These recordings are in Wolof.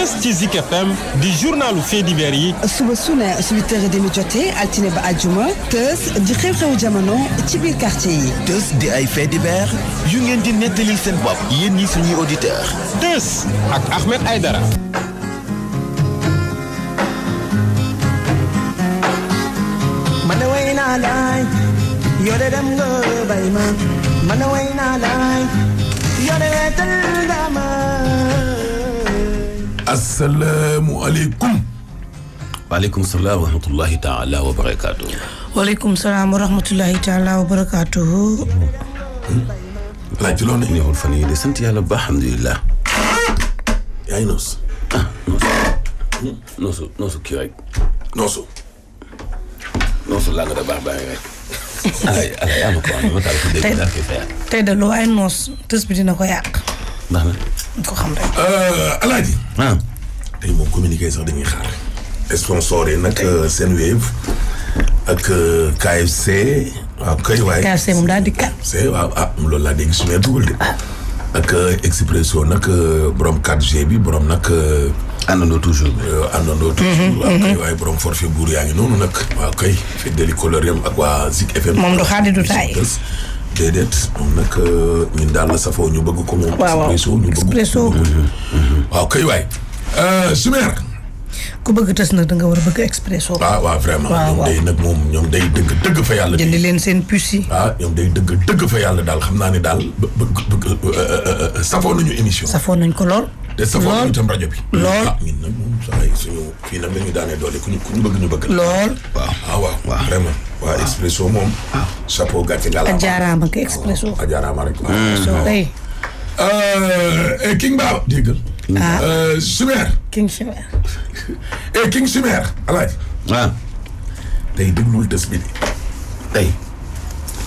Teuss ci Zik FM di journalu faits divers yi. suba su ne 8h30 jotee altine ba àjjuma Teuss di xew-xewu jamono ci biir quartier yi. Teuss di ay faits divers yu ngeen di nettalil seen bopp yéen ñi suñuy auditeurs. Teuss ak Ahmed Aidara. man way naa laay yore dem nga bay ma man way naa laay yore wetal nga ma. asalaamualeykum. waaleykum salaam wa rahmatullahi taala wa barakaatu. waaleykum salaam wa rahmatullahi taala wa barakaatu. laaj loo ne. neexul fan yii de sant yàlla ba alhamdulilah. yaa ngi noos. noosu kii rek. noosu. noosu laa nga da baax baax rek. alay ama ko am ma taal ko dégg daal koy fayal. tey de loo ay noos Teuss bi dina ko yàq. baax na. ko xam rek. Alaaji. tey moom communiqué sax dañuy xaar. sponsor yi nag Senwave ak KFC. waaw kay waay KFC moom daal di kat. waaw loolu laa dégg su ma dugal de. ak Expresso nag borom 4G bi borom nag. àndandoo toujours. àndandoo toujours. waaw kay waaye borom forfait buur yaa ngi noonu nag. waaw kay fi deli couleur yam ak waa Zik FM. moom du xaadi du taay. déedéet moom nag ñun daal la safoo ñu bëgg ko moom. waaw Expresso waaw kay waay. Sumer. ku bëgg Teuss nag da nga war a bëgg Expresso. waaw vraiment. ñoom day nag moom ñoom day dëgg fa yàlla. jëndi leen seen puce yi. ñoom day dëgg fa yàlla daal xam naa ne daal safoo nañu émission. safoo nañ ko lool. te safoo nañu tam rajo bi. lool ñun nag moom saa yi suñu fii nag la ñu daanee doole ku ñu bëgg ñu bëgg. lool. waaw vraiment. waa Expresso moom. chapeau gàcce ngalaama. a jaaraama ak Expresso. a jaaraama rek. King Ba déggal. Sumer. King Sumer. King Sumer Alaaji. tey déglul Teuss bi tey.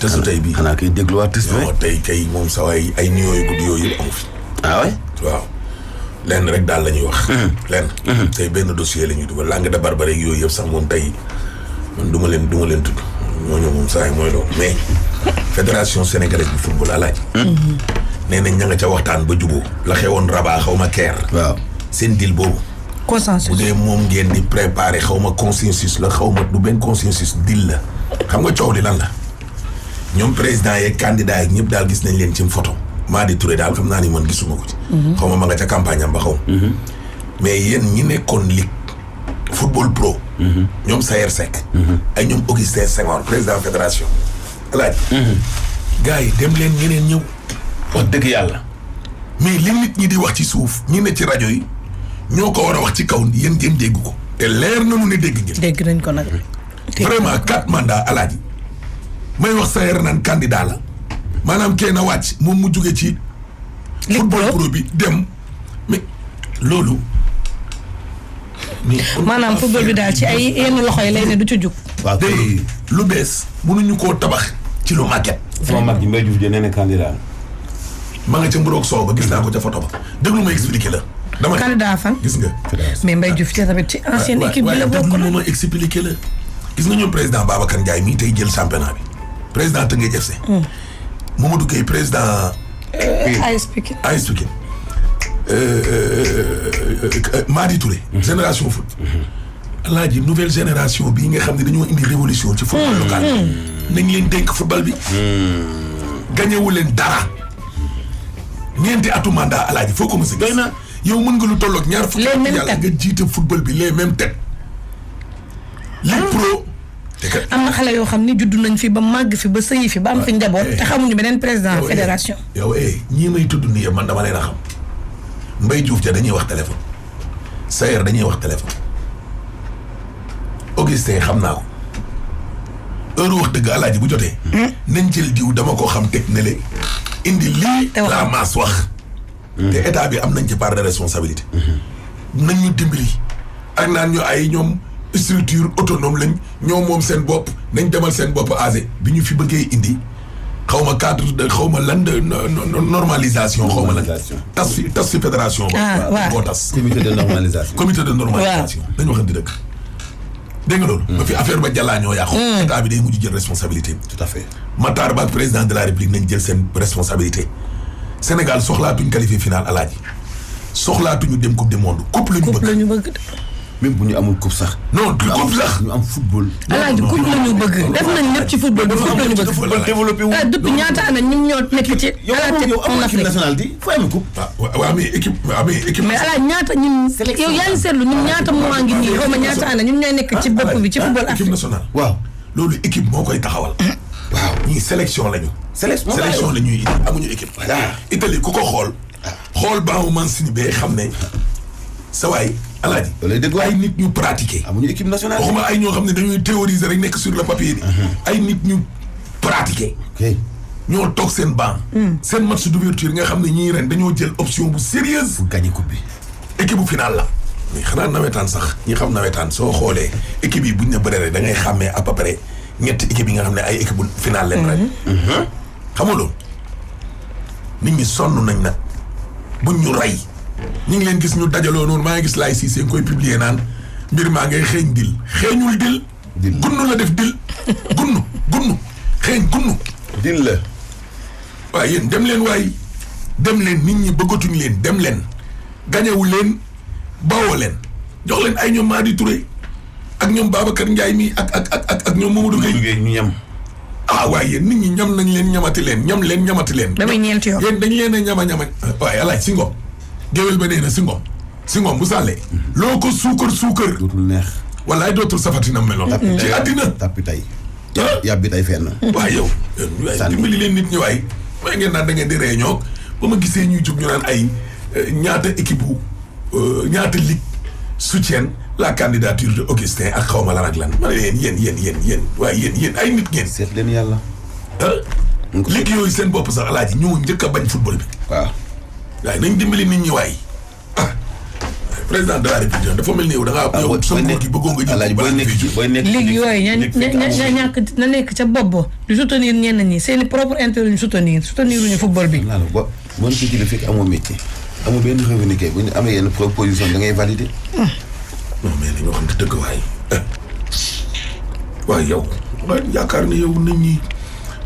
Teuss tey bii xanaa kay dégluwaat Teuss bi. tey kay moom sa waay ay nuyoo yu guddi yooyu amu fi. waaw. lenn rek daal la ñuy wax. lenn. tey benn dossier la ñuy dugal langue de barbarie yooyu yëpp sax moom tey man du ma leen tudd. ñooñu moom saa yi mooy loolu mais. fédération sénégalaise de football Alaaji. nee nañ ña nga ca waxtaan ba jubóo. la xewoon Rabat xaw ma Caire. waaw seen deal boobu. consensus bu dee moom ngeen di préparé xaw ma consensus la xaw ma du benn consensus deal la. xam nga coow li lan la. ñoom président yeeg candidat yeeg ñëpp daal gis nañ leen ci photo. Madi Touré daal xam naa ni man gisuma ko ci. xaw ma nga ca campagne am ba xaw. mais yéen ñi nekkoon ligue football pro. ñoom Sayer Seck. ay ñoom Augustin Senghor président fédération. alaaj gars yi dem leen ñeneen ñëw. wax dëgg yàlla. mais li nit ñi di wax ci suuf ñi ne ci rajo yi ñoo ko war a wax ci kaw yéen ngeen dégg ko. te leer nañu ne dégg ngeen. dégg nañ ko nag. vraiment 4 mandats alaaji may wax Sayer naan candidat la maanaam kenn a wàcc moom mu jóge ci. football pro bi dem mais loolu. maanaam football bi daal ci ay yenn loxo yi lay ne du ci jug. waaw day lu bees mënuñu koo tabax ci lu màgget. sama mag ji Mbaye Diouf de nee na candidat. ma nga ca mburoog soow ba gis naa ko ca photo ba déglu ma expliqué la. dama candidat fan. gis nga. mais Mbaye Diouf ci tamit ci ancienne équipe bi la bokk na. ma expliqué la. gis nga ñoom président Babacar Ndiaye mii tey jël championnat bi président Teungueth FC. Mamadou Gueye président. AS Pikine. AS Pikine. Madi Touré. génération foot. Alaaji nouvelle génération bii nga xam ne dañoo indi révolution ci football local. nañ leen dénk football bi. gañewu leen dara. ñeenti atu mandat Alaaji foo ko mos a gis. yow mën nga lu tolloog ñaar fukki at yàlla nga jiite football bi les mêmes têtes. ligue pro. am na xale yoo xam ni juddu nañ fi ba màgg fi ba sëyi fi ba am fi njaboot te xamuñu beneen président fédération. yow ñii may tudd nii man dama leen a xam. Mbaye Diouf ja dañuy wax téléphone. Sayer dañuy wax téléphone. Augustin xam naa ko. heure wax dëgg Alaaji bu jotee. nañ jël diw dama ko xam teg ne le indi lii la maas wax. te état bi am nañ ci part de responsabilité. nañ ñu dimbali. ak naan ñu ay ñoom. structure autonome lañ ñoom moom seen bopp nañ demal seen bopp ase bi ñu fi bëggee indi xaw ma cadre de xaw ma lan de normalisation xaw ma lan tas fi fédération ba boo tas comité de normalisation dañu waxante dëgg dégg nga loolu ba fi affaire ba jàllaa ñoo yàqu état bi day mujj jël responsabilité tout à fait Matar Ba ak président de la république nañ jël seen responsabilité Sénégal soxlaatuñ qualifié final Alaaji soxlaatuñu dem coupe du monde coupe la ñu bëgg. même bu ñu amul coupe sax. non du coupe sax ñu am football. alaaji coupe la ñu bëgg def nañ lépp ci football bi coupe la ñu bëgg. football développé wu. depuis ñaata année ñun ñoo nekk ci. yow amul équipe nationale di foo am coupe. waaw mais équipe mais alaaji ñaata ñun. yow yaa ngi seetlu ñun ñaata mois ngi nii xaw ma ñaata année ñun ñooy nekk ci bopp bi ci football Afrique. équipe nationale waaw loolu équipe moo koy taxawal. waaw ñii sélection lañu. sélection la ñuy indi amuñu équipe. Italie ku ko xool baamu Mancini bee xam ne sa waay alaaji ay nit ñu pratiquer. amuñu équipe nationale. waxuma ay ñoo xam ne dañuy théoriser rek nekk sur le papier bi. ay nit ñu pratiquer. ñoo toog seen banc. seen match d'ouverture nga xam ne ñii ren dañoo jël option bu sérieuse pour gagner coupe bi. équipe bu final la. mais xanaa nawetaan sax ñi xam nawetaan soo xoolee équipe yi buñ ne bëree da ngay xàmmee à peu près ñetti équipe yi nga xam ne ay équipe bu final leen ren. xam nga loolu nit ñi sonn nañ nag buñ ñu rey. ñu ngi leen gis ñu dajaloo noonu maa ngi gis laay Cissé koy publier naan mbir maa ngay xeeñ dil xeeñul dil. gunnu la def dil. gunnu xeeñ gunnu. dil la. waaye yéen dem leen nit ñi bëggatuñ leen dem leen. gañewu leen bawoo leen jox leen ay ñoom Madi Touré ak ñoom Babacar Ndiaye mi ak ñoom Mamadou Gueye ñu ñam. waaye yéen nit ñi ñam nañ leen ñamati leen ñamati leen. damay ñeenti yoon yéen dañ leen a ñama waaye alaaj si ngom géwél ba nee na si ngom bu sàllee loo ko suukar dootul neex wallaay dootul safatina meloon ci àddina tappi tay yàbbi tay fenn waaye yow dimbali leen nit ñi waay may ngeen naan da ngeen di réunion ba ma gisee ñuy jóg ñu naan ay ñaata équipe ñaata ligue soutiennent la candidature de Augustin ak xawma lan ak lan ma ne leen yéen waaye yéen ay nit ngeen seet leen yàlla ligue yooyu seen bopp sax alaaji ñoo njëkk a bañ football bi waaw waaye nañ dimbali nit ñi waay président de la république dafa mel ni yow da ngaa yow sa nguur gi bëggoo nga jël booy nekk léegi yooyu ña ñàkk na nekk ca bopp di soutenir ñenn ñi seeni propre intérêt ñu soutenir uñu football bi boo ko jëlee fekk amoo métier amoo benn revenu kay bu ñu amee yenn proposition da ngay valider non mais nañoo xam ne dëgg waaye yow yaakaar ne yow nit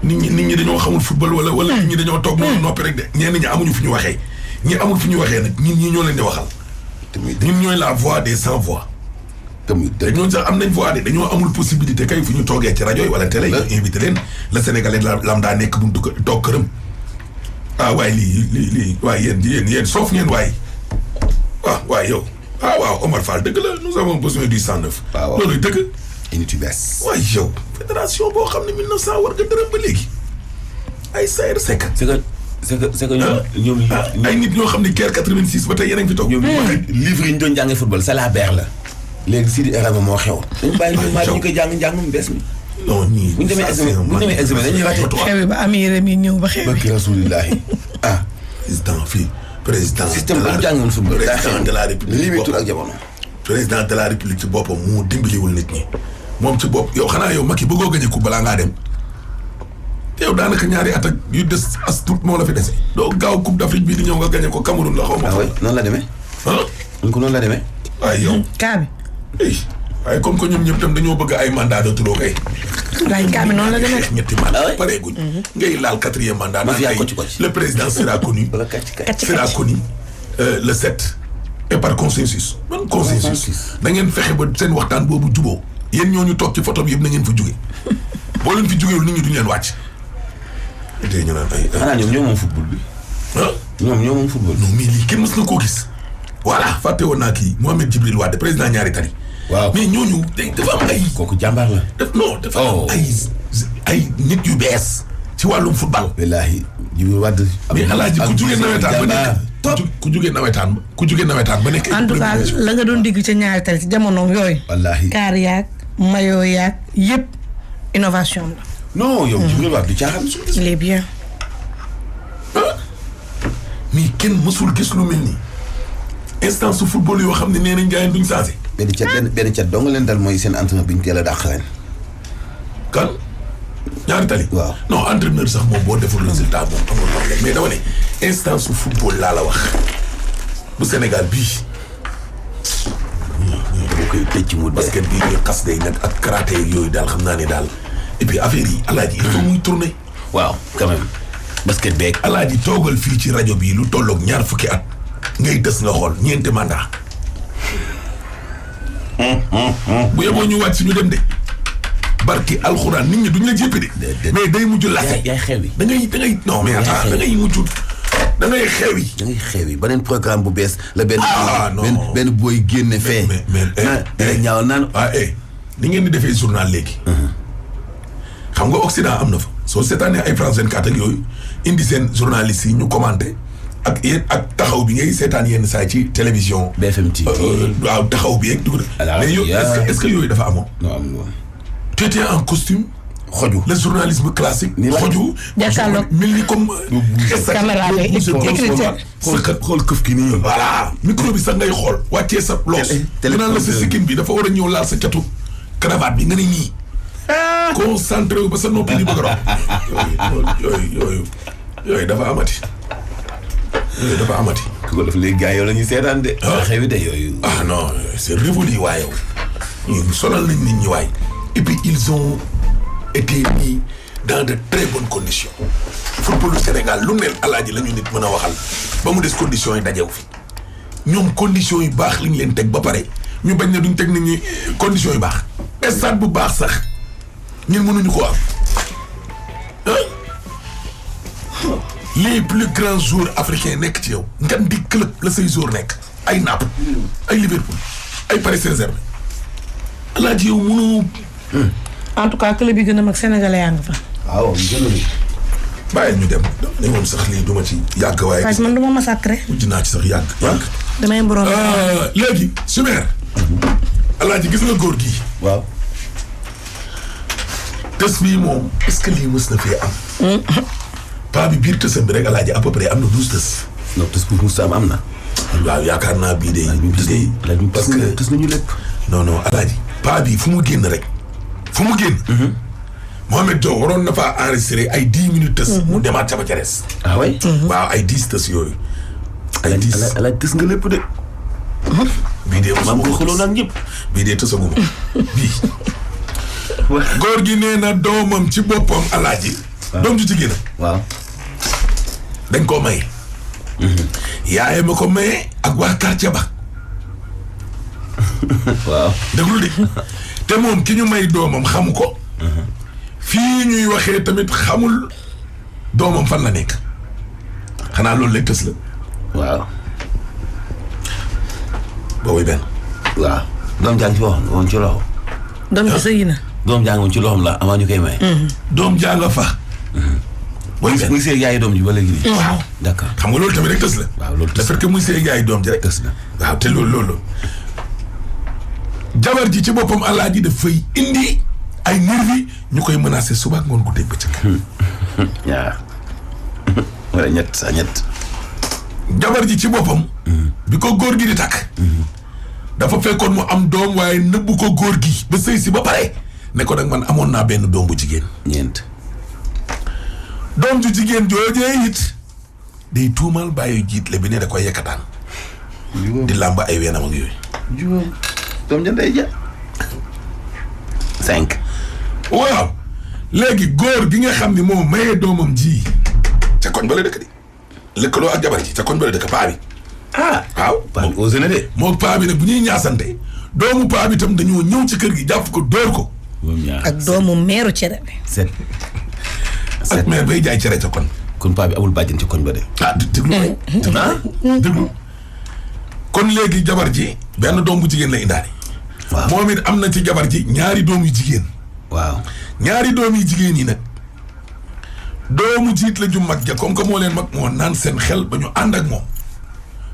ñi dañoo xamul football wala nit ñi dañoo toog noonu noppi rek de ñenn ñi amuñu fu ñu waxee ñi amul fu ñu waxee nag ñun ñii ñoo leen di waxal ñun ñooy la voix des sans voix te ñooñu sax am nañ voix de dañoo amul possibilité kay fu ñu toogee ci rajo yi wala télé ñu invité leen le Sénégalais lambda nekk buntu ko toog këram waaye lii waaye yéen soof ngeen waaye waaye yow waaw Omar Fall dëgg la nous avons besoin du 109 loolu dëgg unité bees waaye yow fédération boo xam ne 1900 war nga dërëm ba léegi ay Saër Seck c'est que ñoom ay nit ñoo xam ne guerre 86 ba tey yéen a ngi fi toog ñoom livre yi ñu doon jàngee football c'est la beer la léegi Sidi Erama moo xew dañu bàyyi ñu koy jàng mu bees mi non ñii bu ñu demee examen dañuy raté xew ba amee mi ñëw ba xew barki rasulillahi président système ba mu jàngoon football président de la république limitul ak jamono président de la république ci boppam moo dimbaliwul nit ñi moom ci bopp yow xanaa yow Macky bëggoo gañe ko balaa ngaa dem te yow daanaka ñaari at ak yu des as tuut moo la fi dese doo gaaw coupe d'Afrique bii di ñëw nga gañe ko Cameroun la xaw ma noonu la demee noonu la demee waaye yow kaa bi waaye comme que ñun ñëpp tam dañoo bëgg ay mandat de trop kay waaye kaa bi noonu la demee ñetti mandat pareeguñ ngay laal 4e mandat le président sera connu le 7 et par consensus ban consensus da ngeen fexe ba seen waxtaan boobu juboo yéen ñoo ñu toog ci photo bi yëpp na ngeen fa jóge boo leen fi jógeewul nit ñi duñu leen wàcc te ñu naan ay xanaa ñoom ñoo moom football bi ñoom ñoo moom football non mais lii kenn mës na koo gis voilà fàtte woon naa kii Mohamed Djibril Wade président ñaari tali waaw mais ñooñu dafa am ay kooku jàmbaar la dafa am ay nit yu bees ci wàllum football wallaahi Djibril Wade mais alaaji ku jugee nawetaan ba nekk ku jugee nawetaan ba nekk en tout cas la nga doon digg ca ñaari tali ci jamono yooyu wallaahi kaar yaag mayo yaag yëpp innovation la non yow Djibril Wade du caaxaan il est bien mais kenn mësul gis lu mel nii instance su football yoo xam ne nee nañ gars yi duñ changé benn cat dong leen dal mooy seen entraîneur bi ñu teel a dàq ren kan ñaari tali waaw non entraîneur sax moom boo deful résultat moom amul problème mais dama ne instance su football laa la wax bu Sénégal bii boo koy tëj ci mu basket bii ñuy xas day nag ak karaté yooyu daal xam naa ne daal et puis affaire yi alaaji il faut muy tourner waaw quand même basket beeg alaaji toogal fii ci rajo bii lu tolloog ñaar fukki at ngay des nga xool ñeenti mandat bu yeboo ñu wàcc ñu dem de barki alxuraan nit ñi duñ la jéppi de mais day mujj lase yaay xew yi da ngay non mais attends da ngay mujj da ngay xew yi. da ngay xew yi beneen programme bu bees la benn booy génne fee. mais ñaaw naan. ni ngeen di defee journal léegi. xam nga Occident am na fa soo seetaanee ay France 24 ak yooyu indi seen journalistes yi ñu commenté ak yéen ak taxaw bi ngay seetaan yenn saa ci télévision. BFM TV. waaw taxaw bi yeeg dugg mais yow est-ce que yooyu dafa amoon. non amul woon. tu étais en costume. xoju le journalisme classique. xoju. jàkkaarloog mel ni comme. caméra lay écriture. xool këf ki nii. voilà micro bi sax ngay xool. wàccee sa loos. télé naan la sa sikkim bi dafa war a ñëw laal sa catu cravate bi nga ne nii. concentré wu ba sa noppi di bëgg a yooyu dafa amati. yooyu dafa amati. ku ko def léegi gars yow la ñuy seetaan de. xewi de yooyu. ah non c'est révolu waaye ñu sonal nañ nit ñi waay. et puis ils ont été mis dans de très bonnes conditions. footballu Sénégal lu ne alaaji la ñu nit mën a waxal ba mu des conditions yi dajew fi ñoom conditions yu baax li ñu leen teg ba pare ñu bañ ne duñ teg nit ñi conditions yu baax. stade bu baax sax ñun mënuñu ko am les plus grands joueurs africains nekk ci yow ngan di club la say joueurs nekk ay Naples ay Liverpool ay Paris Saint-Germain alaaji yow mënu. en tout cas club yi gën a mag sénégalais yaa nga fa. waaw bàyyi ñu dem ne moom sax lii duma ci yàgg waaye. waaye man du ma massacré. mujj naa ci sax yàgg. damay mborom. léegi Sumer. alaaji gis nga góor gi. waaw. Teuss bii moom est-ce que lii mës na fee am. paa bi biir tësam bi rek alaaji à peu près am na 12 tës. non tës bu mu am na. waaw yaakaar naa bii de. parce que tës nañu lépp. non alaaji. paa bi fu mu génn rek. fu mu génn. Mohamed Diop waroon na faa enregistré ay 10 minutes tës. mu demaat ca ba ca des. ah oui. waaw ay 10 tës yooyu. ay 10 alaaj tës nga lépp de. bii de maam ko xuloo nag ñëpp. bii de tësaguma bii. góor gi nee na doomam ci boppam alaaji. doom ju jigéen. waaw. dañ koo maye. yaay ma ko maye ak waa quartier ba. waaw. déglu de te moom ki ñu may doomam xamu ko. fii ñuy waxee tamit xamul doomam fan la nekk. xanaa loolu lay tës la. waaw. boobu benn. waaw. doom jàng ci woon ci loxo. doom bi sëy na. doom jàng woon ci loxoom la avant ñu koy may. doom jàng fa. booy muy seeg yaayu doom ji ba léegi nii. waaw d'accord. xam nga loolu tamit rek tës la. waaw loolu tës le fait que muy seeg yaayu doom ji rek. tës la waaw te loolu. jabar ji ci boppam alaaji dafay indi ay nervi ñu koy menacé suba ak ngoon guddeeg bëccëg. waaw. wala ñett. jabar ji ci boppam. bi ko góor gi di takk. dafa fekkoon mu am doom waaye nëbbu ko góor gi ba sëy si ba pare ne ko nag man amoon naa benn doom bu jigéen. ñeent. doom ju jigéen joojee it day tuumal bàyyi jiit le bi ne da koy yekkataan. di làmb ay weenam ak yooyu. juróom. doom ja ndey ja. 5. waaw léegi góor gi nga xam ni moom mayee doomam ji ca koñ ba la dëkk di lëkkaloo ak jabar ji ca koñ ba la dëkk paa bi. waaw. paa bi osé na de. moom paa bi nag bu ñuy ñaasante doomu paa bi itam dañoo ñëw ci kër gi jàpp ko dóor ko. ak doomu meeru cere bi. 7. ak meer bay jaay cere ca koñ. kon paa bi amul bàjjen ci koñ ba de. déglu kon léegi jabar ji benn doom bu jigéen la indaale. waaw moom it am na ci jabar ji ñaari doom yu jigéen. waaw. ñaari doom yu jigéen yi nag doomu jiit la ju mag ja comme que moo leen mag moo naan seen xel ba ñu ànd ak moom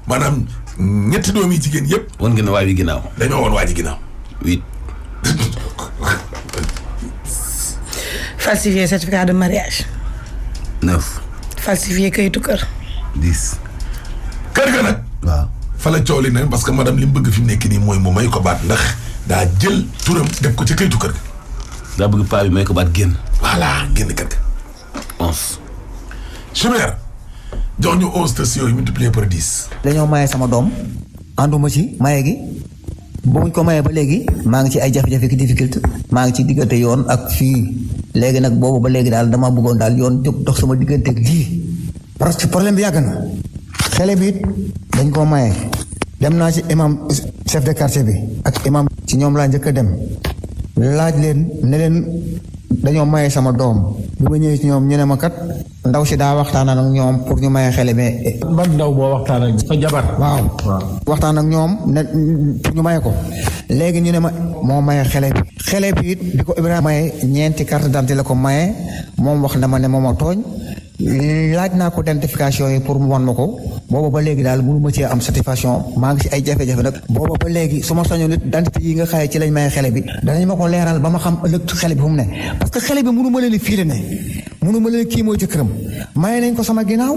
maanaam ñetti doom yi jigéen yëpp. wan ngeen waay wi ginnaaw. dañoo woon waa ji ginnaaw. 8. falsifier certificat de mariage. 9. falsifier kayitu kër. 10. kër ga nag. waaw. fa la coow li ne parce que madame li mu bëgg fi mu nekk nii mooy mu may ko baat ndax daa jël turam def ko ci kayitu kër ga. daa bëgg paa bi may ko baat génn. voilà génn kër ga. 11. Chimère jox ñu 11 tës yooyu multiplié par 10. dañoo maye sama doom ànduma ci maye gi buñ ko maye ba léegi maa ngi ci ay jafe-jafe ki difficulté maa ngi ci diggante yoon ak fii léegi nag boobu ba léegi daal dama bëggoon daal yoon jóg dox sama diggante ak lii parce que problème bi yàgg na xale bi dañ koo maye dem naa ci imam chef de quartier bi ak imam ci ñoom laa njëkk a dem laaj leen ne leen dañoo maye sama doom bi ma ñëwee ci ñoom ñu ne ma kat ndaw si daa waxtaan ak ñoom pour ñu maye xale bi. ban ndaw boo waxtaan ak sa jabar. waaw waxtaan ak ñoom ne pour ñu maye ko léegi ñu ne ma moo maye xale bi. xale bi it bi ko Ibrahima maye ñeenti carte d'identité la ko maye moom wax na ma ne moom a tooñ laaj naa ko identification yi pour mu wan ma ko booba ba léegi daal mënu ma cee am satisfaction maa ngi ci ay jafe-jafe nag booba ba léegi su ma soñoon nit identité yi nga xaye ci lañ maye xale bi danañ ma ko leeral ba ma xam ëllëg xale bi fu mu ne parce que xale bi mënu ma leen fii la ne mënu ma leen kii mooy jëkkëram maye nañ ko sama ginnaaw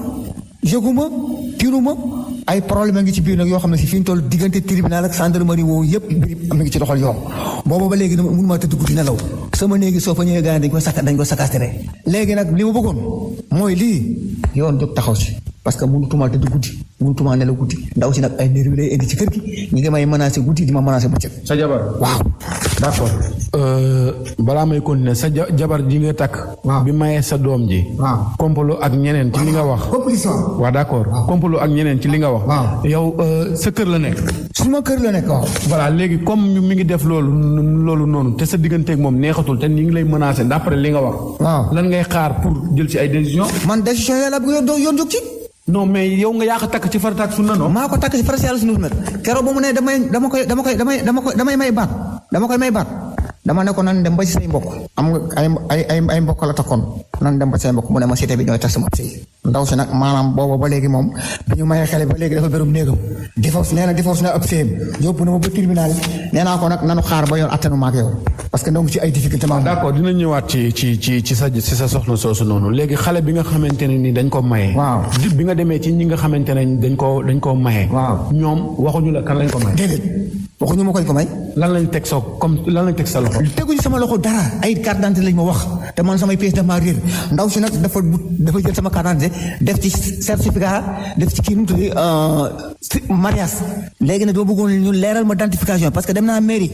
yëguma tiiruma ay problème a ngi ci biir nag yoo xam ne si fi ñu toll diggante tribunal ak gendarmerie woowu yëpp mbir am ngi ci loxol yoon booba ba léegi mënu maa tëdd guddi nelaw sama néegi soo fa ñëwee gars yi dañ ko sakastere léegi nag li ma bëggoon mooy lii yoon jóg taxaw ci parce que mënutuma tëdd guddi mënutuma nelaw guddi ndaw si nag ay nervi lay indi ci kër gi ñi ngi may menacé guddi di ma menacé bëccëg. sa jabar waaw d'accord balaa may continuer sa jabar ji nga takk. waaw bi mayee sa doom ji. waaw complot ak ñeneen ci li nga wax. complicité. waaw d'accord complot ak ñeneen ci li nga wax. waaw yow sa kër la nekk. suma kër la nekk waaw. voilà léegi comme mi ngi def loolu noonu te sa digganteeg moom neexatul te ñi ngi lay menacé d'après li nga wax. waaw lan ngay xaar pour jël ci ay décision. man décision yàlla bu yoon jóg ci. non mais yow nga yaa ko takk ci farata ak sunna non. maa ko takk ci farata yàlla sunna keroog ba mu ne dama koy may baat dama ne ko nan dem ba ci say mbokk am nga ay mbokk la takkoon nan dem ba ci say mbokk mu ne ma cité bi ñooy tax sama sëy ndaw si nag maanaam booba ba léegi moom bi ñu mayee xale ba léegi dafa berum néegam divorce na ab sëyam yóbbu na ma ba tribunal nee naa ko nag nanu xaar ba yoon attanu maak yow parce que donc ci ay difficulté ma d'accord dina ñëwaat ci sa soxna soosu noonu léegi xale bi nga xamante ne ni dañ ko maye. waaw bi nga demee ci ñi nga xamante ne dañ koo maye. waaw ñoom waxuñu la kan lañ ko maye. déedéet waxuñu ma ko may. lan lañ teg sa loxo. teguñu sama loxo dara ay carte d'identité lañ ma wax te man samay pièces dafa réer ndaw si nag dafa jël sama carte d'identité def ci certificat def ci kii nu mu tudd mariage léegi nag dama bëggoon ñu leeral ma identification parce que dem naa mairie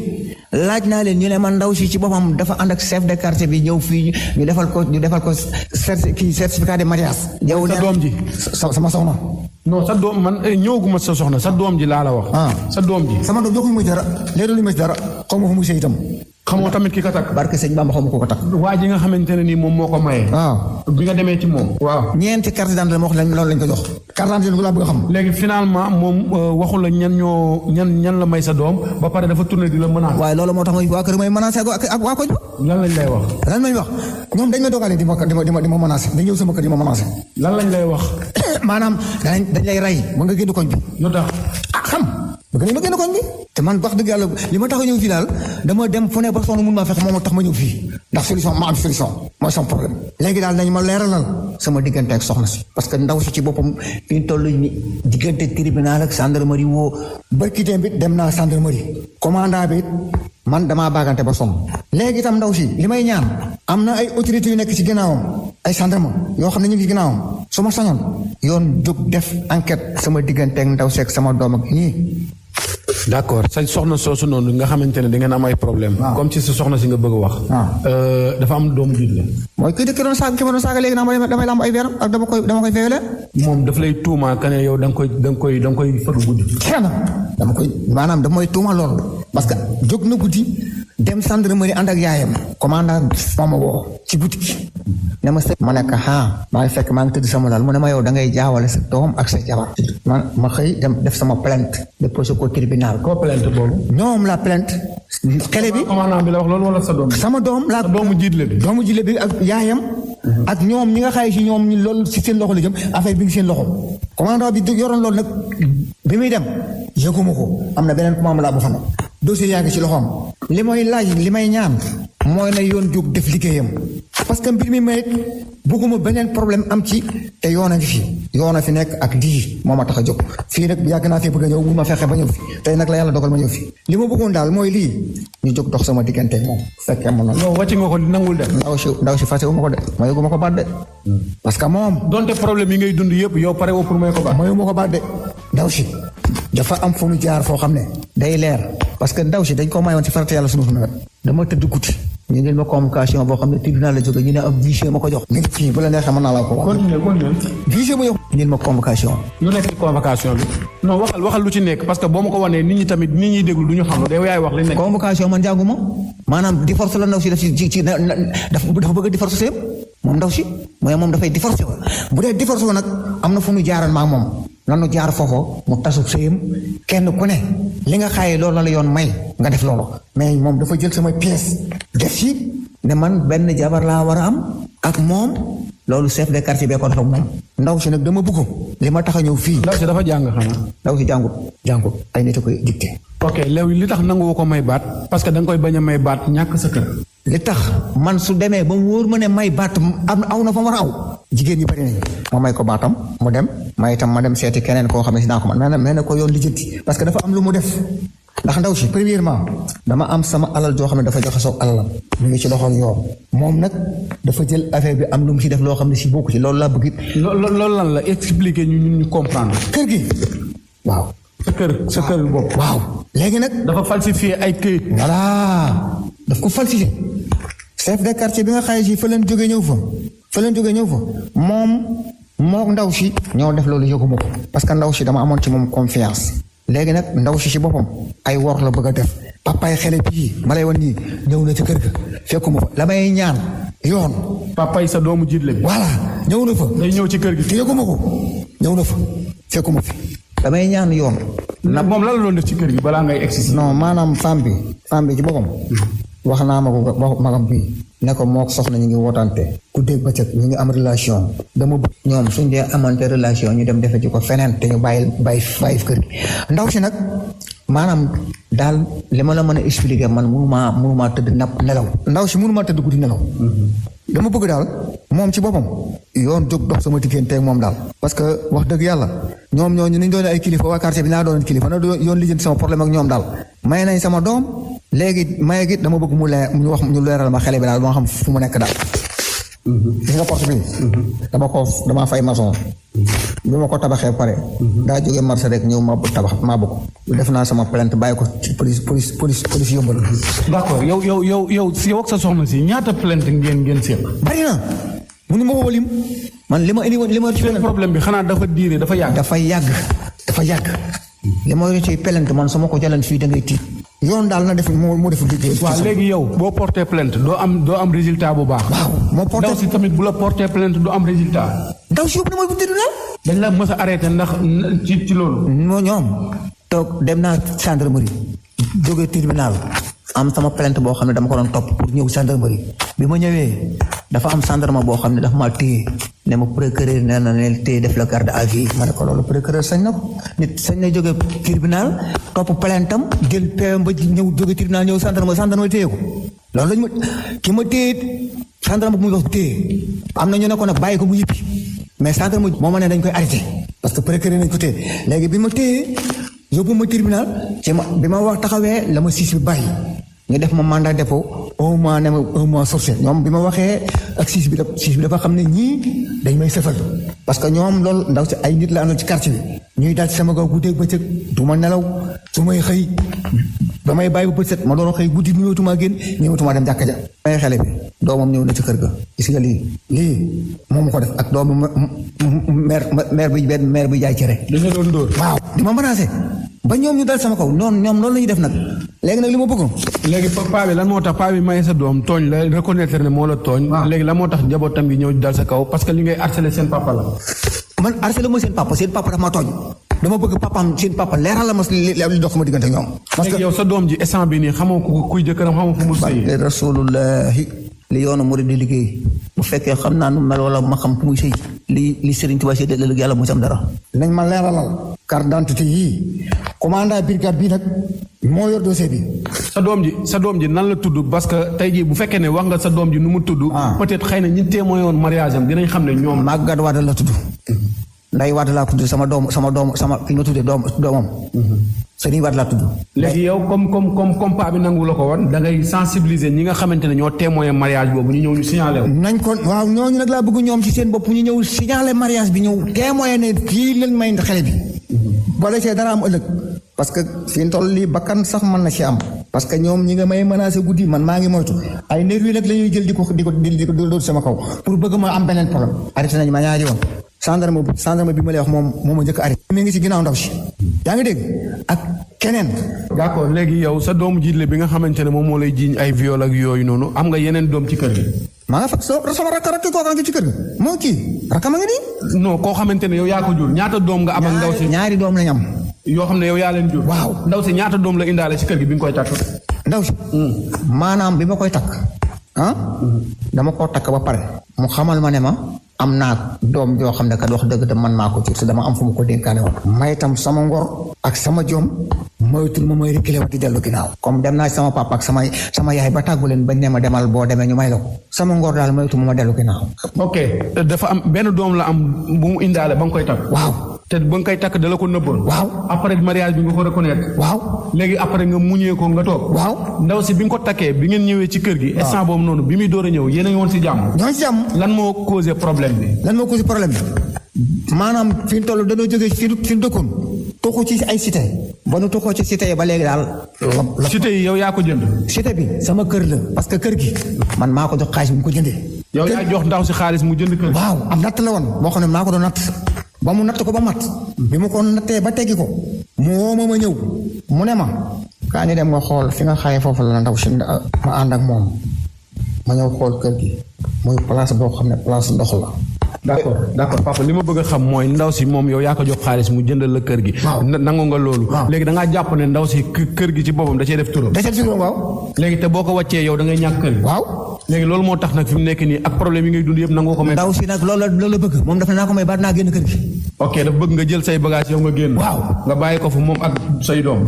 laaj naa leen ñu ne man ndaw si ci boppam dafa ànd ak chef de quartier bi ñëw fii ñu defal ko certificat de mariage. yow sa doom ji sama soxna. non sa doom man ñëwaguma sa soxna sa doom ji laa la wax. sa doom ji. sama doom joxuñu ma dara léeg-léeg ma ci dara xaw ma fu mu sëy itam. xamoo tamit ki ka takk. barke sëñ Bamba xaw ma ko takk. waa ji nga xamante ne nii moom moo ko maye. waaw bi nga demee ci moom. waaw ñeenti carte d'identité ma wax loolu lañ ko jox. carte d'identité laa bëgg a xam. léegi finalement moom waxu la ñan la may sa doom ba pare dafa tourné di la menacer. waaye loolu moo tax waa kër may menacer ak waa koñ ba. lan lañ lay wax. ñoom dañ ma dogalee di ma menacer dañ ñëw sama kër di ma menacer. lan lañ lay wax. maanaam dañ lay rey ba nga génn koñ bi. lu tax xam. bëgg nañ ma génn koñ bi te man wax dëgg yàlla li ma tax a ñëw fii daal dama dem fu ne ba sonn mun maa fexe moo tax ma ñëw fii ndax solution ma am solution mooy sama problème léegi daal nañ ma leeralal sama diggante ak soxna si parce que ndaw si ci boppam fi ñu toll ni diggante tribunal ak gendarmerie woo barkitéem bi dem naa gendarmerie commandant bi man damaa baagante ba sonn léegi itam ndaw si li may ñaan am na ay autorités yu nekk ci ginnaawam ay gendarme yoo xam ne ñu ngi ci ginnaawam su ma sañoon yoon jóg def enquête sama diggante ak ndaw si ak sama doom ak ñii. d'accord sa soxna soosu noonu nga xamante ne da ngeen am ay problème comme ci sa soxna si nga bëgg a wax. dafa am doomu jiit la. mooy ki doon saaga léegi naa damay lamb ay veeram ak dama koy feewale. moom daf lay tuuma que ne yow da nga koy fëgg guddi. xëy na maanaam dama may tuuma loolu parce que jóg na guddi dem gendarmerie ànd ak yaayam. commandant mooma woo ci boutique ne ma sëñ ma nekk maa ngi fekk maa ngi tëdd sama lal mu ne ma yow da ngay jaawale sa doom ak sa jabar ma xëy dem def sama plainte déposé ko tribunal. koo plainte boobu. ñoom la plainte xale bi. commandant bi la wax loolu wala sa doom bi. sama doom la doomu jiitle bi. doomu jiitle bi ak yaayam. ak ñoom ñi nga xaye si ñoom loolu si seen loxo la jëm affaire bi ngi seen loxo. commandant bi yoroon loolu nag bi muy dem yëguma ko am na beneen commandant laa bu fa ne dossier yaa ngi ci loxoom. li may laaj li may ñaan mooy na yoon jóg def liggéeyam parce que mbir mi may bëgguma beneen problème am ci te yoon a ngi fi yoon a fi nekk ak di moo ma tax a jóg fii nag yàgg naa fi bëgg a ñëw bu ma fexe ba ñëw fi tey nag la yàlla dogal ma ñëw fi li ma bëggoon daal mooy lii ñu jóg dox sama diggante moom fekkee mën na. non wàcc nga ko nangul de. ndaw si fase wu ma ko de mayu ma ko baat de parce que moom. donte problème yi ngay dund yëpp yow pare woo pour may ko baat. mayu ma ko baat de ndaw si dafa am fu mu jaar foo xam ne day leer parce que ndaw si dañ ko mayoon ci farata yàlla sunu nawet dama tëdd guddi ñu indil ma convocation boo xam ne tribunal la jóge ñu ne ab huissier ma ko jox. nit fii bu la neexee mën naa la ko wax. huissier ma jox. indil ma convocation. lu nekk ci convocation bi. non waxal lu ci nekk parce que boo ma ko wanee nit ñi tamit nit ñi déglu du ñu xam. day yaay wax li nekk. convocation man jànguma maanaam divorce la ndaw si daf ci dafa bëgg a divorce sëyam moom ndaw si mooy moom dafay divorce ko bu dee divorce ko nag am na fu mu jaaral maa moom nanu jaar foofu mu tasu sëyam kenn ku ne li nga xaayee loolu la yoon may nga def loolu mais moom dafa jël sama pièce def si ne man benn jabar laa war a am ak moom loolu chef de quartier bee ko def ak moom ndaw si nag dama bëgg li ma tax a ñëw fii. ndaw si dafa jàng xanaa. ndaw si jàngut ay nit a koy dicté. ok léegi li tax nangu ko may baat parce que da nga koy bañ a may baat ñàkk sa kër. li tax man su demee ba mu wóor ma ne may baat am aw na fa war a aw jigéen ñi bari nañu ma may ko baatam mu dem may itam ma dem seeti keneen koo xam ne si naa ko man mais na ko yoon lijjanti parce que dafa am lu mu def ndax ndaw si premièrement dama am sama alal joo xam ne dafa joxe soo alalam mu ngi ci loxoom yoon moom nag dafa jël affaire bi am lu mu si def loo xam ne si bokku ci loolu laa bëgg it. loolu lan la expliquer ñu comprendre. kër gi waaw. sa kër bopp. waaw léegi nag. dafa falsifier ay këyit. voilà daf ko falsifier. chef de quartier bi nga xaye si fa leen jógee ñëw fa moom moo ndaw si ñoo def loolu yëguma ko parce que ndaw si dama amoon ci moom confiance léegi nag ndaw si boppam ay wor la bëgg a def papaay xale bii ma lay wan nii ñëw na ci kër ga fekkuma fa la may ñaan yoon papaay sa doomu jiitle bi voilà ñëw na fa day ñëw ci kër gi te yëguma ko ñëw na fa fekkuma fi damay ñaan yoon na moom lan la doon def ci kër gi balaa ngay egsi non maanaam femme bi ci boppam wax naa ma ko magam bii ne ko moo soxna ñu ngi wootante ku dégg bëccëg ñu ngi am relation dama bëgg ñoom suñ dee amante relation ñu dem defe ci ko feneen te ñu bàyyi kër gi ndaw si nag maanaam daal li ma la mën a expliquer man mënumaa tëdd nelaw ndaw si mënumaa tëdd guddi nelaw dama bëgg daal moom ci boppam yoon jóg dox sama diggante ak moom daal parce que wax dëgg yàlla ñoom ñooñu niñ doon ay kilifa waa quartier bi naa doon kilifa na yoon lijjanti sama problème ak ñoom daal may nañ sama doom léegi maye gi dama bëgg ñu leeral ma xale bi daal moo xam fu mu nekk daal gis nga porte bi dama fay maçon bi ma ko tabaxee pare daa jógee marché rek ñëw ma tabax maa bëgg def naa sama plainte bàyyi ko ci police yóbbal. d'accord yow ak sa soxna si ñaata plainte ngeen séq. bari na mu ni ma ko lim man li ma ci problème bi xanaa dafa diire dafa yàgg li ma ci plainte man sama ko jalan fii da ngay tiit yoon daal na def moo def liggéey. waaw léegi yow boo porté plainte doo am résultat bu baax. waaw moo porté ndaw si tamit bu la porté plainte doo am résultat. ndaw si yóbbu na mooy bu tribunal. dañ la mës a arrêté ndax ci loolu. moo ñoom toog dem naa gendarmerie jógee tribunal am sama plainte boo xam ne dama ko doon topp pour ñëw gendarmerie bi ma ñëwee dafa am gendarme boo xam ne dafa maa téye ne ma procureur nee na ne téye def la garde à vue ma ne ko loolu procureur sañ na ko nit sañ na jóge tribunal topp plainte am jël PM ba ñëw jóge tribunal ñëw gendarme téye ko loolu lañ ma ki ma téye gendarme bu muy wax téye am na ñu ne ko nag bàyyi ko mu yëppi mais gendarme moo ma ne dañ koy arrêté parce que procureur nañ ko téye léegi bi ma téye yóbbu ma tribunal ci ma bi ma wax taxawee la ma siis bi bàyyi ñu def ma mandat dépôt un mois sorcier ñoom bi ma waxee ak siis bi dafa xam ne ñii dañ may sëfal parce que ñoom loolu ndaw si ay nit la àndal ci quartier bi ñuy daal ci sama gaw guddeeg bëccëg du ma nelaw su may xëy damay bàyyi ba bët set ma doon xëy guddi ñëwatumaa génn ñëwatumaa dem jàkka ja may xale bi doomam ñëw na ci kër ga gis nga lii moom ko def ak doomu maire bi jaay cere dañu doon dóor waaw di ma menacé ba ñoom ñu dal sama kaw ñoom loolu la ñuy def nag léegi nag li ma bëgg léegi paa bi lan moo tax paa bi maye sa doom tooñ la reconnaître ne moo la tooñ léegi lan moo tax njabootam gi ñëw dal sa kaw parce que li ngay harcelé seen papa la man harcelé ma seen papa dafa ma tooñ dama bëgg papaam seen papa leeral la ma li dox sama diggante ñoom parce que yow sa doom ji instant bi nii xamoo ko kuy jëkkëram xamoo fu mu sëy rasulullahi li yoonu murid di liggéey bu fekkee xam naa nu mel wala ma xam fu muy sëy li Serigne Touba si ëllëg yàlla mu ci am dara nañ ma leeralal carte d'identité yii commandant brigade bi nag moo yor dossier bi sa doom ji nan la tudd parce que tey jii bu fekkee ne wax nga sa doom ji nu mu tudd peut-être xëy na ñi témoin woon mariage am dinañ xam ne ñoom Maguette Wade la tudd Nday Wade laa tudd sama ki nga tuddee doomam Serigne Wade laa tudd. léegi yow comme paa bi nangu la ko woon da ngay sensibiliser ñi nga xamante ne ñoo témoin mariage boobu ñu ñëw ñu signalé wu. nañ ko waaw ñooñu nag laa bëgg ñoom ci seen bopp ñu ñëw signalé mariage bi ñëw témoin ne kii lañ may xale bi. boole see dara am ëllëg parce que fi ñu toll lii bakkan sax mën na ci am parce que ñoom ñi nga may menacé guddi man maa ngi moytu ay nervi nag la ñuy jël di ko dóor sama kaw pour bëgg ma am beneen problème arrêté nañu ma ñaari yoon gendarme bi ma lay wax moom ma njëkk arrêté mi ngi ci ginnaaw ndaw si yaa ngi dégg ak keneen. d'accord léegi yow sa doomu jiitle bi nga xamante ne moom moo lay jiiñ ay viol ak yooyu noonu am nga yeneen doom ci kër gi. maa nga fa sama rakk kooka ngi ci kër ga moo kii rakk ma ngi nii. non koo xamante ne yow yaa ko jur ñaata doom nga am ak ndaw si. ñaari doom lañ am. yoo xam ne yow yaa leen jur. waaw ndaw si ñaata doom la indaale ci kër gi bi nga koy takk. ndaw si. maanaam bi ma koy takk. dama koo takk ba pare. mu xamal ma ne ma. am naa doom joo xam ne kat wax dëgg te man maa ko jur te dama am fu mu ko dénkaane woon. may itam sama ngor ak sama jom moytul ma mooy reculer di dellu ginnaaw. comme dem naa sama papa ak sama yaay ba tàggu leen bañ ne ma demal boo demee ñu may la ko. sama ngor daal moytul ma dellu ginnaaw. ok dafa am benn doom la am bu mu indaale ba nga koy takk. waaw. te ba nga koy takk dala ko nëbboon. waaw. après mariage bi nga ko reconnaître. waaw. léegi après nga muñee ko nga toog. waaw. ndaw si bi nga ko takkee bi ngeen ñëwee ci kër gi. instant boobu noonu bi muy door a ñëw yéen a ngi woon si jàmm. ñoo si jàmm. lan moo causé problème bi. maanaam fi ñu toll dañoo jógee fi ñu dëkkoon. toxu ci ay cité. ba nu toxoo ci cité yi ba léegi daal. cité yi yow yaa ko jënd. cité bi sama kër la parce que kër gi. man maa ko jox xaalis bi mu ko jëndee. yow yaa jox ndaw si xaalis mu jënd kër. waaw am natt la woon boo xam ne maa ko doon natt. ba mu natt ko ba mat. bi mu ko nattee ba teggi ko. mu woo ma ñëw. mu ne ma. kaa ni dem nga xool fi nga xaye foofu la ndaw si ma ànd ak moom. ma ñëw xool kër gi. muy place boo xam ne place ndox la. d'accord papa li ma bëgg a xam mooy ndaw si moom yow yaa ko jox xaalis mu jëndal la kër gi. waaw nangu nga loolu. léegi da ngaa jàpp ne ndaw si kër gi ci boppam da cee def turam. da cee def turam waaw. léegi te boo ko wàccee yow da ngay ñàkk kër gi. waaw. léegi loolu moo tax nag fi mu nekk nii ak problème yi ngay dund yëpp nangu ko may. ndaw si nag loolu la bëgg moom dafa naa ko may baat naa génn kër gi. ok dafa bëgg nga jël say bagage yow nga génn. waaw nga bàyyi ko fa moom ak say doom.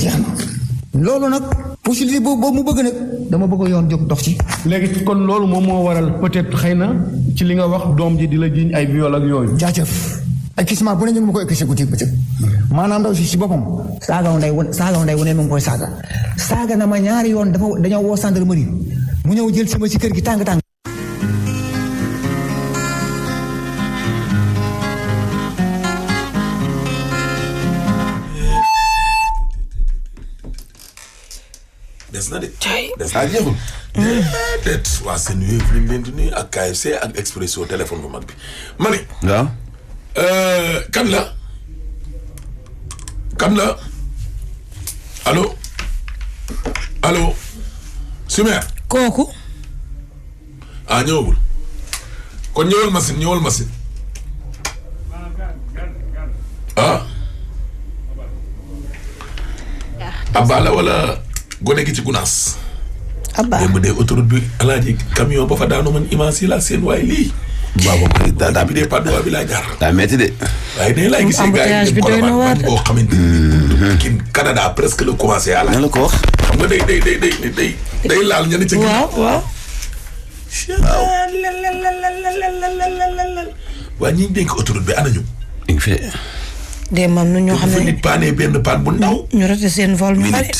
loolu nag possibilité boobu mu bëgg nag dama bëgg yoon jóg dox ci. léegi kon loolu moom moo waral peut-être xëy na ci li nga wax doom ji di la jiiñ ay viol ak yooyu. jaajëf ay kisma bu ne ñu ngi ma koy ekkisi guddi bëccëg maanaam ndaw si boppam saagaw nday wu ne mu ngi koy saaga na ma ñaari yoon dañoo woo gendarmerie mu ñëw jël sama ci kër gi tàng. des na de. des na jeexul. déedéet waa seen yooyu fi ñu leen di nuyu ak KFC ak Expresso téléphone bu mag bi ma ne. waaw. kan la allo Sumer. kooku. ñëwagul kon ñëwal machine Abba la wala gone gi ci Gunaas. Abba démb de autoroute bi alaaji camion ba fa daanu man image yi laa seen waaye lii. waaw boobu daa bi dee Padoa bi laa jaar. daa metti de. waaye nee laay gisee gars yi dem Colobane boo xamante ni kin Canada presque la commencé à la. la ko wax. xam nga day laal ñenn ca. waaw. waa ñi dénk autoroute bi ana ñu. il fait. de man nu ñoo xam ne nit paanee benn paan bu ndaw. ñu rate seen vol ñu bari.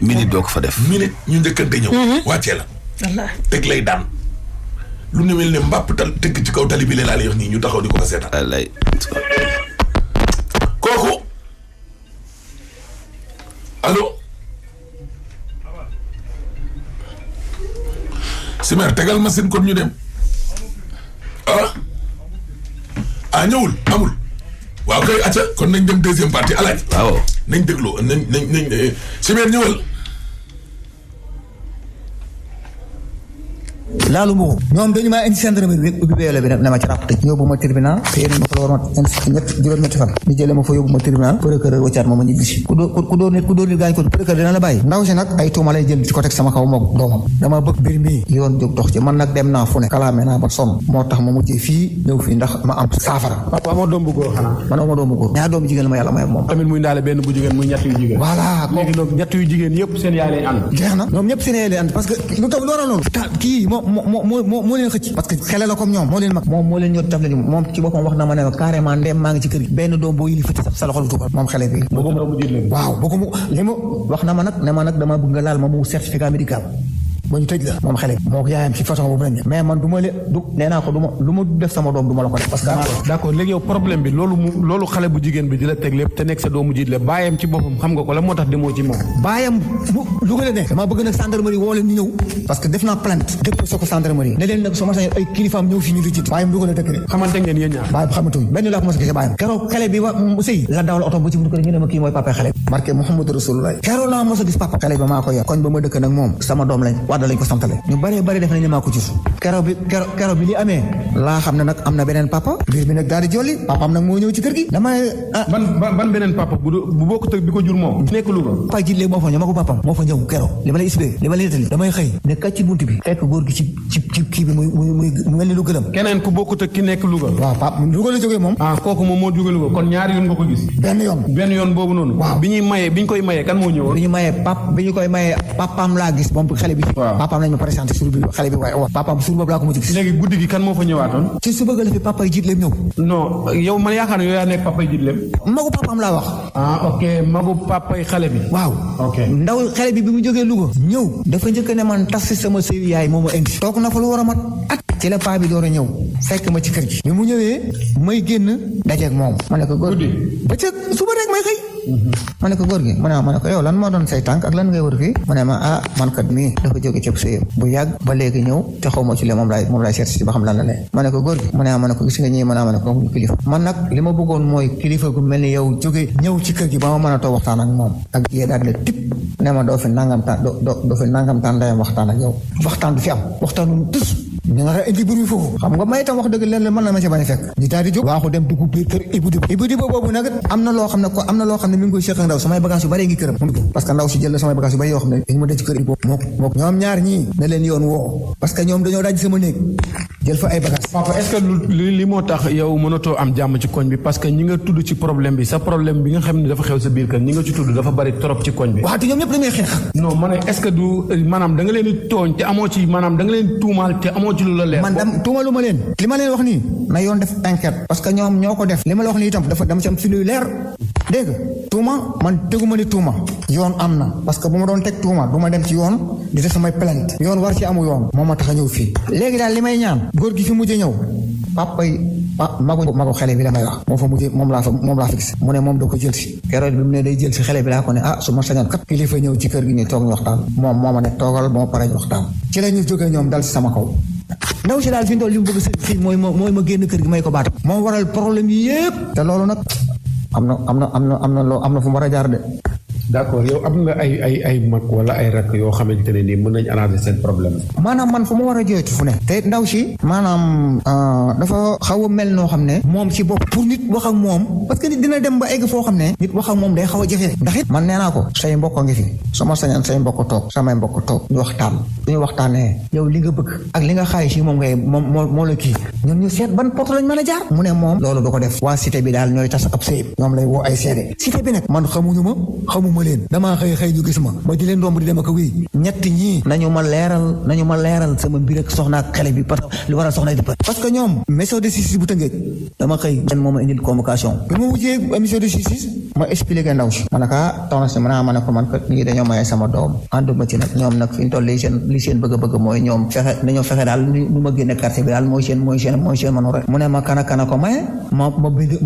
minute doo ko fa def. minute ñu njëkkante ñëw. wàccee la. wallaahi teg lay daan. lu ne mel ne mbàpp teg ci kaw tali bi laa lay wax nii ñu taxaw di ko fa seetaan. wallaay. kooku. allo. Simer tegal machine kon ñu dem. ñëwul amul. waaw kay acca kon nañ dem deuxième partie alaaj. waaw nañ dégloo nañ Simer ñëwal. laalu mbugu ñoom dañu maa indi gendarmerie rek ubbi beele bi ne ma ci ràpp tëj yóbbu ma tribunal te yéen ma fa la war ma juróom-ñetti fan ñu jëlee ma fa yóbbu ma tribunal procureur waccaat ma ñibbisi ku dóor nit gaañ ko procureur dina la bàyyi ndaw si nag ay tuuma lay jël ci ko teg sama kaw moom doomam dama bëgg mbir mi yoon jóg dox ci man nag dem naa fu ne kalaame naa ba sonn moo tax ma mujjee fii ñëw fii ndax ma am saafara. papa amoo doom bu góor xanaa. man amoo doom bu góor ñaar doomu jigéen la ma yàlla may moom tamit muy ndaale benn bu jigéen muy ñett yu jigéen. voilà léegi donc ñett yu jigéen yëpp seen yaay lay ànd. jeex na ñoom ñëpp seen yaay lay ànd parce que lu tax loolu noonu kii moo leen xëcc parce que xele la comme ñoom moo leen mag moom moo leen ñoo taf lañu moom ci boppam wax na ma ne carrément ndem maa ngi ci kër gi benn doom boo yili fëcc sa loxo lu tukkal moom xele bi waaw bëgg mu li ma wax na ma nag ne ma nag dama bëgg nga laal ma mu certificat médical ba ñu tëj la moom xale moo ko yaayam ci façon boobu lañ mais man du ma nee naa ko lu ma def sama doom du ma la ko def parce que d'accord léegi yow problème bi loolu xale bu jigéen bi di la teg lépp te nekk sa doomu jiit la baayam ci boppam xam nga ko la moo tax demoo ci moom baayam lu gën a nekk dama bëgg nag gendarmerie woo leen ñu ñëw parce que def naa plainte déposé ko gendarmerie ne leen nag su ma sañoon ay kilifaam ñëw fi ñu lijjanti baayam lu gën a dëkk rek xamante ngeen yéen ñaar baayam xamatuñ benn laa ko mos a gisee baayam keroog xale bi mu sëy la dawal oto ba ci buntu kër ñu ne ma kii mooy papa xale bi barke Muhammadu Rasulullah keroog laa mos a gis papa xale bi maa ko yor koñ ba ma dëkk nag moom sama doom lañ wadda lañ ko santale ñu bari def nañ ne maa ko gis keroog bi li amee laa xam ne nag am na beneen papa biir bi nag daal di jolli papaam nag moo ñëw ci kër gi damay ban beneen papa bu bokk tëg bi ko jur moom nekk Louga papa ji léegi moo fa ñëw ma ko papaam moo fa ñëw keroog li ma lay expliqué li ma lay nettali damay xëy ne kat ci buntu bi fekk góor gi ci kii bi muy mel ni lu gëlëm keneen ku bokk tëg ki nekk Louga waaw papa Louga la jógee moom kooku moom moo jóge Louga kon ñaari yoon nga ko gis benn yoon boobu noonu waaw bi ñu koy mayee kan moo ñëwoon bi ñu koy mayee papaam laa gis moom xale bi papaam lañ ma présenté sur bi xale bi waaye papaam sur boobu laa ko mujj gis léegi guddi gi kan moo fa ñëwaatoon ci suba ga la fi papa yi jiit leem ñëw non yow man yaakaar ne yow yaa nekk papa yi jiit leem magu papaam laa wax ok magu papa yi xale bi waaw ok ndaw xale bi mu jógee Louga ñëw dafa njëkk ne man tas si sama sëy yaay moo ma indi toog na fa lu war a mat at ci la paa bi door a ñëw fekk ma ci kër gi bi mu ñëwee may génn dajeeg moom ma ne ko góor gi ba ca suba rek may xëy ma ne ko góor gi ma ne ko yow lan moo doon say tànk ak lan ngay wër fii mu ne ma man kat mii dafa jóge cëb sëyam bu yàgg ba léegi ñëw te xaw ma ci le moom laay seet si ba xam lan la ne ma ne ko góor gi ma ne ko gis nga ñii ma ne ko kilifa man nag li ma bëggoon mooy kilifa gu mel ni yow jóge ñëw ci kër gi ba ma mën a toog waxtaan ak moom ak jigéen daal ne tip ne ma doo fi nangam taan ndayam waxtaan ak yow waxtaan du fi am waxtaanu tus ñu nga xa indi buru foofu xam nga may itam wax dëgg leen mën na ma ci bañ a fekk ñu daal di jóg waaxu dem dugg biir kër Ibou Diba boobu nag am na loo xam ne mi ngi koy seq ak ndaw samay bagage yu bari ngi këram parce que ndaw si jël na samay bagage yu bari yoo xam ne dañu ma denc kër Ibou moo ñoom ñaar ñii ne leen yoon woo parce que ñoom dañoo daj sama néeg jël fa ay bagage papa est-ce que li moo tax yow mënatoo am jàmm ci koñ bi parce que ñi nga tudd ci problème bi sa problème bi nga xam ne dafa xew sa biir kër ñi nga ci tudd dafa bari trop ci koñ bi waaw te ñoom ñëpp dañuy xeex non ma ne est-ce que du maanaam da nga leen di tooñ te amoo ci maanaam da nga leen tuumaal te amoo ci lu la leer man tuumalu ma leen li ma leen wax nii na yoon def enquête parce que ñoom ñoo ko def li ma la wax nii itam dafa dama ci am fi luy leer dégg nga tuuma man teguma ni tuuma yoon am na parce que bu ma doon teg tuuma du ma dem ci yoon di def samay plainte yoon war ci amu yoon moo ma tax a ñëw fii léegi daal li may ñaan góor gi fi mujjee ñëw papa yi magu xale bi damay wax moo fa mujjee moom laa fa gis mu ne moom da ko jël si keroog bi mu ne day jël si xale bi laa ko ne su ma sañoon kat kilifa ñëw ci kër gi nii toog ñu waxtaan moom moo ma ne toogal ba ma pare ñu waxtaan ci la ñu jógee ñoom dal si sama kaw ndaw si daal fi mu toll li mu bëgg sëy mooy ma génn kër gi may ko baat moo waral problème yi yëpp te loolu nag am na fu mu war a jaar de d'accord yow am nga ay mag wala ay rakk yoo xamante ne nii mën nañ arranger seen problème maanaam man fu ma war a jooytu fu ne te ndaw si maanaam dafa xaw a mel noo xam ne moom ci bopp pour nit wax ak moom parce que nit dina dem ba egg foo xam ne nit wax ak moom day xaw a jafe ndax it man nee naa ko say mbokk ngi fi su ma sañoon say mbokk toog samay mbokk toog ñu waxtaan suñu waxtaanee yow li nga bëgg ak li nga xaay si moom ngay moo la kii ñun ñu seet ban porte lañ mën a jaar mu ne moom loolu du ko def waa cité bi daal ñooy tas ab sëy ñoom lay woo ay seede cité bi nag man xamuñu ma leen damaa xëy ñu gis ma di leen romb di dem ak wéy ñett ñii nañu ma leeral sama mbir ak soxna ak xale bi parce que lu war a soxna di parce que ñoom mission de justice bu Tëngéej dama xëy den mooma indil convocation bi ma wujjee mission de justice ma expliqué ndaw si ma ne ka toona si ma ne ko man kat ñii dañoo maye sama doom ànduma ci nag ñoom nag fi ñu toll li seen bëgg-bëgg mooy ñoom dañoo fexe daal nu ma génne quartier bi daal mooy seen manu rek mu ne ma kana ko maye ma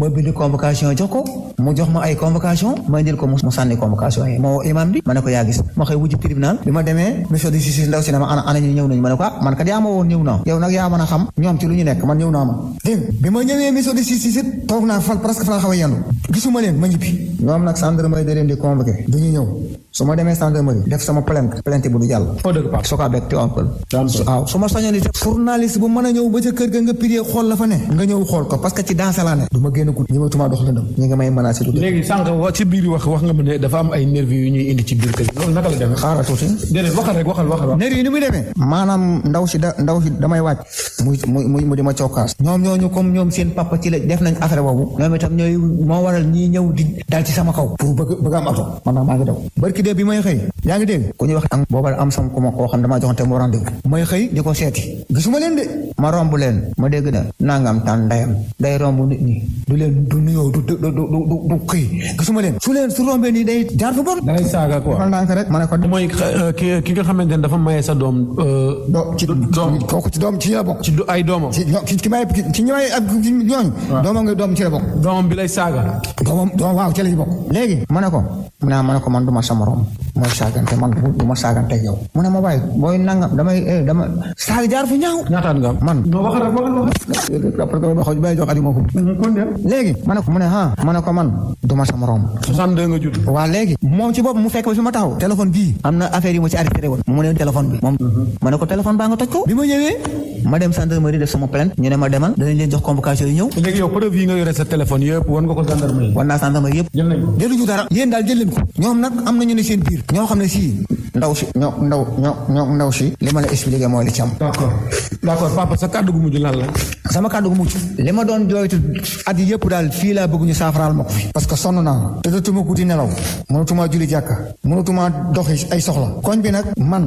bind convocation jox ko mu jox ma ay convocation ma indil ko mu sànni convocation moo imam bi ma ne ko yaa gis ma xëy wujj tribunal bi ma demee mission de justice ndaw si ne ma ana ñu ñëw nañu ma ne ko man kat yaa ma woon ñëw naa yow nag yaa mën a xam ñoom ci lu ñu nekk man ñëw naa ma dégg bi ma ñëwee mission de justice toog naa presque fa la xaw a yendu gisuma leen ma ñibbi ñoom nag gendarmerie da leen di convoqué du ñu ñëw su ma demee gendarmerie def sama plainte bu du jàll soka beeg waaw su ma sañoon itam journaliste bu mën a ñëw ba ca kër ga nga piree xool la fa ne nga ñëw xool ko parce que ci danse laa ne du ma génn guddi ñi ma tumaa dox lëndëm ñi nga may menacé du léegi sànq ci biir wax nga ma ne dafa am ay nervi yu ñuy indi ci biir kër loolu naka la demee xaaral tuuti déedéet waxal nervi yi ni muy demee maanaam ndaw si damay wàcc mu di ma cokkaas ñoom ñooñu comme ñoom seen papa ci la def nañ affaire boobu ñoom itam ñooy moo waral ñii ñëw dal ci sama kaw pour bëgg am oto man maa ngi daw barki dee bi may xëy yaa ngi dégg ku ñuy wax am booba am sama ku ma koo xam damaa joxante mu rendez-vous may xëy di ko seeti gisuma leen de ma romb leen ma dégg na nangam tan ndayam day romb nit ñi du leen du nuyoo du xëy gisuma leen su rombee nii day jaar fu bon day saaga quoi man naa rek ma ne ko mooy ki nga xamante ne dafa maye sa doom kooku ci doom ci la bokk ci ay doomam ci ñi may ak ñooñu doomam nga doom ci la bokk doomam bi lay saaga doomam waaw ci la ci bokk léegi ma ne ko man du ma sa morom mooy saagante man du ma saagante ak yow mu ne ma bàyyi booy nangam dama saaga jaar fu ñaaw ñaataan nga man après que xoj bay jox adima ko léegi ma ne ko mu ne ma ne ko man du ma sa morom 62 nga judd waaw léegi moom ci bopp mu fekk ba fi ma taxaw téléphone bii am na affaire yi ma ci arrêté woon mu ne téléphone bi moom ma ne ko téléphone baa nga toj ko bi ma ñëwee ma dem gendarmerie def sama plainte ñu ne ma demal danañ leen jox convocation yi ñëw léegi yow preuve yi nga yore sa téléphone yëpp wan nga ko gendarmerie wan naa gendarmerie yëpp jël nañ ko jëluñu dara yéen daal jël leen ko ñoom nag am nañu ne seen biir ñoo xam ne si ndaw si li ma la expliqué mooy li ci am d'accord papa sa kàddu gu mujj lan la sama kàddu gu mujj li ma doon jooytu at yi yëpp daal fii laa bëgg ñu saafaraal ma ko fi parce que sonn naa tëdatuma guddi nelaw mënatuma julli jàkka mënatuma doxi ay soxla koñ bi nag man